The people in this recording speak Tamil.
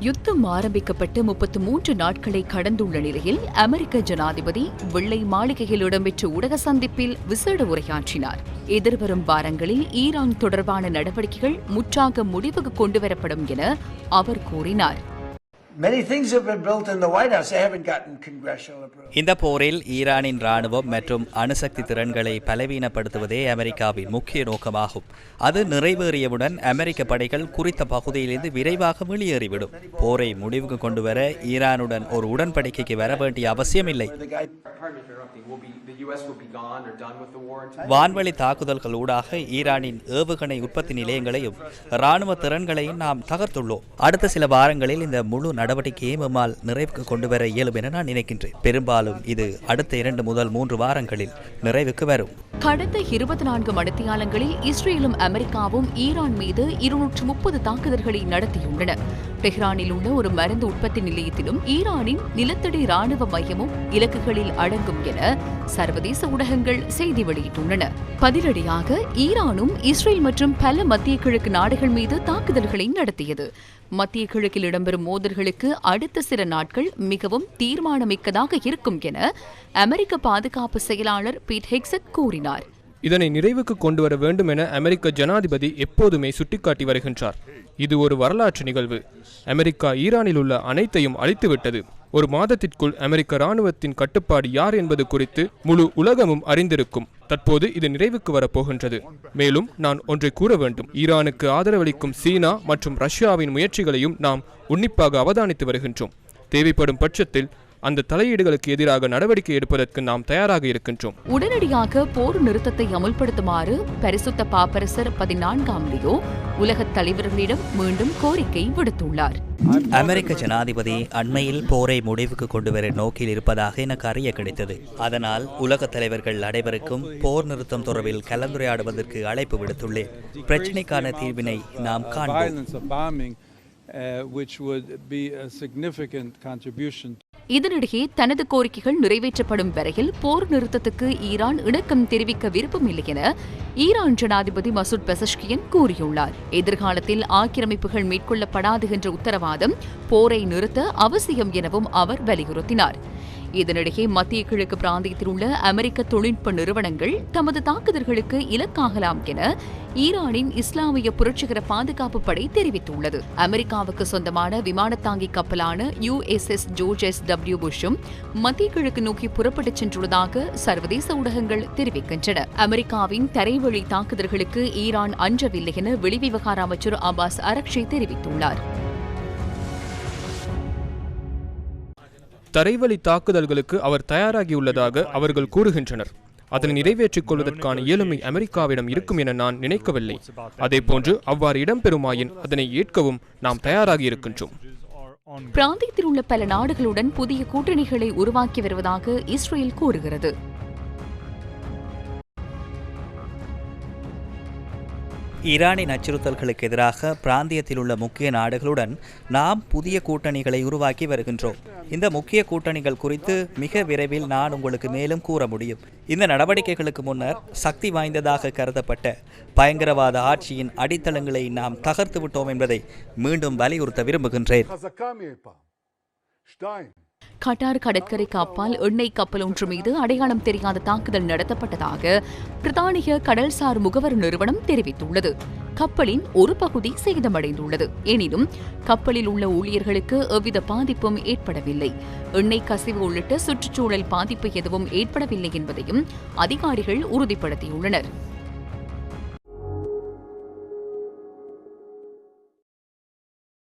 யுத்தம் ஆரம்பிக்கப்பட்டு 33 நாட்களை கடந்துள்ள நிலையில் அமெரிக்க ஜனாதிபதி வெள்ளை மாளிகையில் இடம்பெற்ற ஊடக சந்திப்பில் விசேட உரையாற்றினார். எதிர்வரும் வாரங்களில் ஈரான் தொடர்பான நடவடிக்கைகள் முற்றாக முடிவுக்கு கொண்டுவரப்படும் என அவர் கூறினார். இந்த போரில் ஈரானின் ராணுவம் மற்றும் அணுசக்தி திறன்களை பலவீனப்படுத்துவதே அமெரிக்காவின் முக்கிய நோக்கமாகும். அது நிறைவேறியவுடன் அமெரிக்க படைகள் குறித்த பகுதியிலிருந்து விரைவாக வெளியேறிவிடும். போரை முடிவுக்கு கொண்டுவர ஈரானுடன் ஒரு உடன்படிக்கைக்கு வர வேண்டிய அவசியமில்லை. வான்வழி தாக்குதல்களூடாக ஈரானின் ஏவுகணை உற்பத்தி நிலையங்களையும் ராணுவ திறன்களையும் நாம் தகர்த்துள்ளோம். அடுத்த சில வாரங்களில் இந்த முழு நடவடிக்கையை நம்மால் நிறைவுக்கு கொண்டுவர இயலும் என நான் நினைக்கின்றேன். பெரும்பாலும் இது அடுத்த 2 முதல் 3 வாரங்களில் நிறைவுக்கு வரும். கடந்த 24 மணித்தியாலங்களில் இஸ்ரேலும் அமெரிக்காவும் ஈரான் மீது 230 தாக்குதல்களை நடத்தியுள்ளன. டெஹ்ரானில் உள்ள ஒரு மருந்து உற்பத்தி நிலையத்திலும் ஈரானின் நிலத்தடி ராணுவ மையமும் இலக்குகளில் அடங்கும் என சர்வதேச ஊடகங்கள் செய்தி வெளியிட்டுள்ளன. பதிலடியாக ஈரானும் இஸ்ரேல் மற்றும் பல மத்திய கிழக்கு நாடுகள் மீது தாக்குதல்களை நடத்தியது. மத்திய கிழக்கில் இடம்பெறும் மோதல்களுக்கு அடுத்த சில நாட்கள் மிகவும் தீர்மானமிக்கதாக இருக்கும் என அமெரிக்க பாதுகாப்பு செயலாளர் பீட் ஹெக்ஸட் கூறினார். இதனை நிறைவுக்கு கொண்டு வர வேண்டும் என அமெரிக்க ஜனாதிபதி எப்போதுமே சுட்டிக்காட்டி வருகின்றார். இது ஒரு வரலாற்று நிகழ்வு. அமெரிக்கா ஈரானில் உள்ள அனைத்தையும் அழித்துவிட்டது. ஒரு மாதத்திற்குள் அமெரிக்க இராணுவத்தின் கட்டுப்பாடு யார் என்பது குறித்து முழு உலகமும் அறிந்திருக்கும். தற்போது இது நிறைவுக்கு வரப்போகின்றது. மேலும் நான் ஒன்றை கூற வேண்டும். ஈரானுக்கு ஆதரவளிக்கும் சீனா மற்றும் ரஷ்யாவின் முயற்சிகளையும் நாம் உன்னிப்பாக அவதானித்து வருகின்றோம். தேவைப்படும் பட்சத்தில் அந்த தலையீடுகளுக்கு எதிராக நடவடிக்கை எடுப்பதற்கு நாம் தயாராக இருக்கின்றோம். உடனடியாக போர் நிறுத்தத்தை அமுல்படுத்துமாறு பரிசுத்த பாப்பரசர் 14ஆம் லியோ உலகத் தலைவர்களிடம் மீண்டும் கோரிக்கை விடுத்துள்ளார். அமெரிக்க ஜனாதிபதி அண்மையில் போரை முடிவுக்கு கொண்டுவர நோக்கில் இருப்பதாக எனக்கு அறிய கிடைத்தது. அதனால் உலக தலைவர்கள் அனைவருக்கும் போர் நிறுத்தம் தொடர்பில் கலந்துரையாடுவதற்கு அழைப்பு விடுத்துள்ளேன். பிரச்சினைக்கான தீர்வினை நாம் காண்போம். இதனிடையே தனது கோரிக்கைகள் நிறைவேற்றப்படும் வரையில் போர் நிறுத்தத்துக்கு ஈரான் இணக்கம் தெரிவிக்க விருப்பமில்லை என ஈரான் ஜனாதிபதி மசூத் பெசஷ்கியன் கூறியுள்ளார். எதிர்காலத்தில் ஆக்கிரமிப்புகள் மேற்கொள்ளப்படாது என்ற உத்தரவாதம் போரை நிறுத்த அவசியம் எனவும் அவர் வலியுறுத்தினார். இதனிடையே மத்திய கிழக்கு பிராந்தியத்தில் உள்ள அமெரிக்க தொழில்நுட்ப நிறுவனங்கள் தமது தாக்குதல்களுக்கு இலக்காகலாம் என ஈரானின் இஸ்லாமிய புரட்சிகர பாதுகாப்பு படை தெரிவித்துள்ளது. அமெரிக்காவுக்கு சொந்தமான விமானத்தாங்கி கப்பலான USS ஜோர்ஜ் S.W. புஷ்ஷும் மத்திய கிழக்கு நோக்கி புறப்பட்டுச் சென்றுள்ளதாக சர்வதேச ஊடகங்கள் தெரிவிக்கின்றன. அமெரிக்காவின் தரைவழி தாக்குதல்களுக்கு ஈரான் அஞ்சவில்லை என வெளிவிவகார அமைச்சர் அப்பாஸ் அரக்ஷி தெரிவித்துள்ளார். தரைவழி தாக்குதல்களுக்கு அவர் தயாராகியுள்ளதாக அவர்கள் கூறுகின்றனர். அதனை நிறைவேற்றிக் கொள்வதற்கான இயலுமை அமெரிக்காவிடம் இருக்கும் என நான் நினைக்கவில்லை. அதேபோன்று அவ்வாறு இடம்பெறுமாயின் அதனை ஏற்கவும் நாம் தயாராகி இருக்கின்றோம். பிராந்தியத்தில் உள்ள பல நாடுகளுடன் புதிய கூட்டணிகளை உருவாக்கி வருவதாக இஸ்ரேல் கூறுகிறது. ஈரானின் அச்சுறுத்தல்களுக்கு எதிராக பிராந்தியத்தில் உள்ள முக்கிய நாடுகளுடன் நாம் புதிய கூட்டணிகளை உருவாக்கி வருகின்றோம். இந்த முக்கிய கூட்டணிகள் குறித்து மிக விரைவில் நான் உங்களுக்கு மேலும் கூற முடியும். இந்த நடவடிக்கைகளுக்கு முன்னர் சக்தி வாய்ந்ததாக கருதப்பட்ட பயங்கரவாத ஆட்சியின் அடித்தளங்களை நாம் தகர்த்து விட்டோம் என்பதை மீண்டும் வலியுறுத்த விரும்புகின்றேன். கட்டார் கடற்கரைக்கு அப்பால் எண்ணெய் கப்பல் ஒன்று மீது அடையாளம் தெரியாத தாக்குதல் நடத்தப்பட்டதாக பிரித்தானிய கடல்சார் முகவர் நிறுவனம் தெரிவித்துள்ளது. கப்பலின் ஒரு பகுதி சேதமடைந்துள்ளது. எனினும் கப்பலில் உள்ள ஊழியர்களுக்கு எவ்வித பாதிப்பும் ஏற்படவில்லை. எண்ணெய் கசிவு உள்ளிட்ட சுற்றுச்சூழல் பாதிப்பு எதுவும் ஏற்படவில்லை என்பதையும் அதிகாரிகள் உறுதிப்படுத்தியுள்ளனர்.